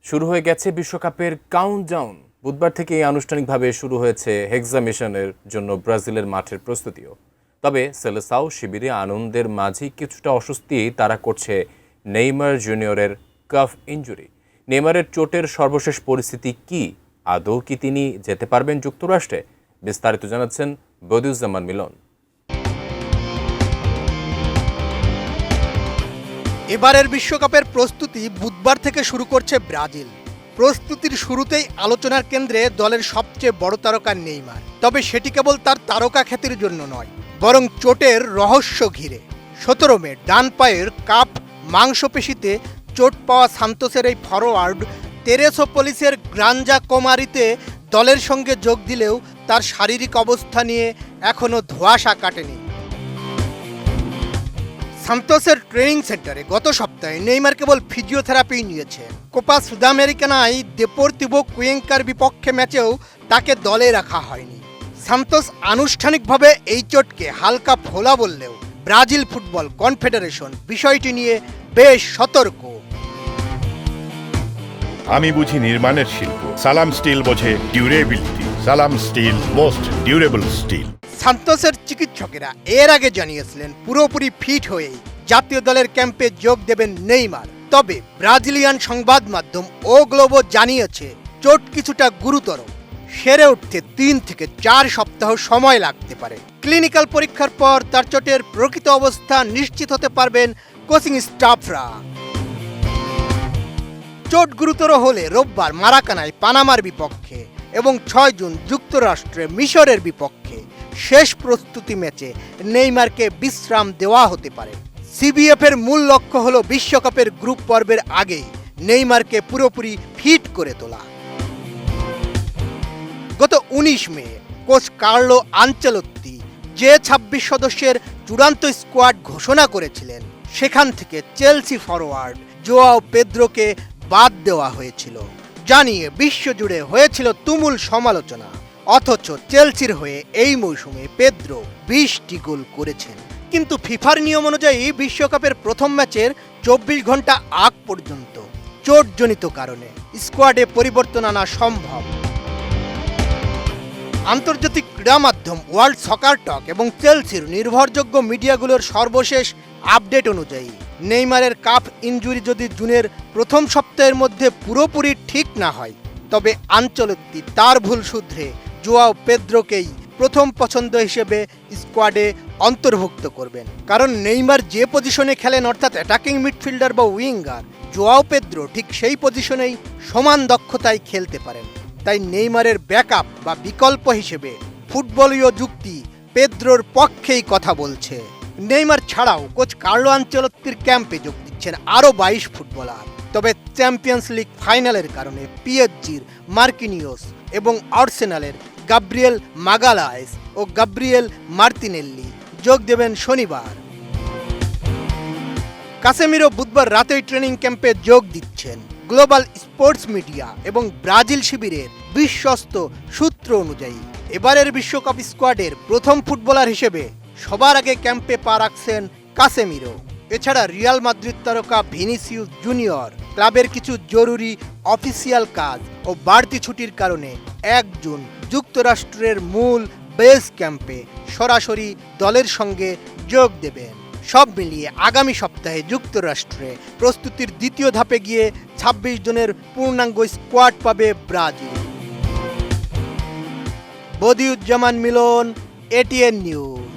শুরু হয়ে গেছে বিশ্বকাপের কাউন্টডাউন। বুধবার থেকেই আনুষ্ঠানিকভাবে শুরু হয়েছে হেক্সা মিশনের জন্য ব্রাজিলের মাঠের প্রস্তুতিও। তবে সেলেসাও শিবিরে আনন্দের মাঝেই কিছুটা অস্বস্তি তারা করছে নেইমার জুনিয়রের কাফ ইনজুরি। নেইমারের চোটের সর্বশেষ পরিস্থিতি কি? আদৌ কি তিনি যেতে পারবেন যুক্তরাষ্ট্রে? বিস্তারিত জানাচ্ছেন বদিউজ্জামান মিলন। এবারের বিশ্বকাপের প্রস্তুতি বুধবার থেকে শুরু করছে ব্রাজিল। প্রস্তুতির শুরুতেই আলোচনার কেন্দ্রে দলের সবচেয়ে বড় তারকা নেইমার। তবে সেটি কেবল তার তারকা খ্যাতির জন্য নয়, বরং চোটের রহস্য ঘিরে। 17 মে ডান পায়ের কাপ মাংসপেশিতে চোট পাওয়া সান্তোসের এই ফরোয়ার্ড তেরেসোপোলিসের গ্রাঞ্জা কোমারিতে দলের সঙ্গে যোগ দিলেও তার শারীরিক অবস্থা নিয়ে এখনও ধোঁয়াশা কাটেনি। সান্তোসের ট্রেনিং সেন্টারে গত সপ্তাহে নেইমার কেবল ফিজিওথেরাপি নিয়েছেন। কোপা সুদামেরিকানায় দেপোর্তিভো কুয়েঙ্কার বিপক্ষে ম্যাচেও তাকে দলে রাখা হয়নি। সান্তোস আনুষ্ঠানিকভাবে এই চোটকে হালকা ফোলা বললেও ব্রাজিল ফুটবল কনফেডারেশন বিষয়টি নিয়ে বেশ সতর্ক। আমি বুঝি নির্মাণের শিল্প, সালাম স্টিল বোঝে ডিউরেবিলিটি। সালাম স্টিল, মোস্ট ডিউরেবল স্টিল। সান্তোসের চিকিৎসকেরা এর আগে জানিয়েছিলেন পুরোপুরি ফিট হয়েই জাতীয় দলের ক্যাম্পে যোগ দেবেন নেইমার। তবে ব্রাজিলিয়ান সংবাদ মাধ্যম ও গ্লোবো জানিয়েছে চোট কিছুটা গুরুতর, সেরে উঠতে 3 থেকে 4 সপ্তাহ সময় লাগতে পারে। ক্লিনিক্যাল পরীক্ষার পর তার চোটের প্রকৃত অবস্থা নিশ্চিত হতে পারবেন কোচিং স্টাফরা। চোট গুরুতর হলে রোববার মারাকানায় পানামার বিপক্ষে এবং 6 জুন যুক্তরাষ্ট্রে মিশরের বিপক্ষে শেষ প্রস্তুতি ম্যাচে নেইমারকে বিশ্রাম দেওয়া হতে পারে। সিবিএফের মূল লক্ষ্য হলো বিশ্বকাপের গ্রুপ পর্বের আগেই নেইমারকে পুরোপুরি ফিট করে তোলা। গত 19 মে কোচ কার্লো আনচেলত্তি যে 26 সদস্যের চূড়ান্ত স্কোয়াড ঘোষণা করেছিলেন, সেখান থেকে চেলসি ফরওয়ার্ড জোয়াও পেদ্রোকে বাদ দেওয়া হয়েছিল, জানিয়ে বিশ্বজুড়ে হয়েছিল তুমুল সমালোচনা। অথচ চেলসির হয়ে এই মৌসুমে পেদ্রো 20টি গোল করেছেন। কিন্তু ফিফার নিয়ম অনুযায়ী বিশ্বকাপের প্রথম ম্যাচের 24 ঘন্টা আগ পর্যন্ত চোটজনিত কারণে স্কোয়াডে পরিবর্তন আনা সম্ভব। আন্তর্জাতিক ক্রীড়া মাধ্যম ওয়ার্ল্ড সকার টক এবং চেলসির নির্ভরযোগ্য মিডিয়াগুলোর সর্বশেষ আপডেট অনুযায়ী নেইমারের কাফ ইনজুরি যদি জুনের প্রথম সপ্তাহের মধ্যে পুরোপুরি ঠিক না হয়, তবে আনচেলত্তি তার ভুল শুধরে জোয়াও পেদ্রোকেই প্রথম পছন্দ হিসেবে স্কোয়াডে অন্তর্ভুক্ত করবেন। কারণ নেইমার যে পজিশনে খেলেন, অর্থাৎ অ্যাটাকিং মিডফিল্ডার বা উইঙ্গার, জোয়াও পেদ্রো ঠিক সেই পজিশনেই সমান দক্ষতায় খেলতে পারেন। তাই নেইমারের ব্যাকআপ বা বিকল্প হিসেবে ফুটবলীয় যুক্তি পেদ্রোর পক্ষেই কথা বলছে। নেইমার ছাড়াও কোচ কার্লো আনচেলত্তির ক্যাম্পে যোগ দিচ্ছেন আরও 22 ফুটবলার। তবে চ্যাম্পিয়ন্স লিগ ফাইনালের কারণে পিএসজির মার্কিনিয়োস এবং আর্সেনালের গাব্রিয়েল মাগালায়েস ও গাব্রিয়েল মার্তিনেল্লি যোগ দেবেন শনিবার। কাসেমিরো বুধবার রাতেই ট্রেনিং ক্যাম্পে যোগ দিচ্ছেন। গ্লোবাল স্পোর্টস মিডিয়া এবং ব্রাজিল শিবিরের বিশ্বস্ত সূত্র অনুযায়ী এবারের বিশ্বকাপ স্কোয়াডের প্রথম ফুটবলার হিসেবে সবার আগে ক্যাম্পে পা রাখছেন কাসেমিরো। এছাড়া রিয়াল মাদ্রিদ তারকা ভিনিসিয়াস জুনিয়র ক্লাবের কিছু জরুরি অফিসিয়াল কাজ ও বাড়তি ছুটির কারণে 1 জুন যুক্তরাষ্ট্রের মূল বেস ক্যাম্পে সরাসরি দলের সঙ্গে যোগ দেবেন। সব মিলিয়ে আগামী সপ্তাহে যুক্তরাষ্ট্রে প্রস্তুতির দ্বিতীয় ধাপে গিয়ে 26 জনের পূর্ণাঙ্গ স্কোয়াড পাবে ব্রাজিল। বদিউজ্জামান মিলন, এটিএন নিউজ।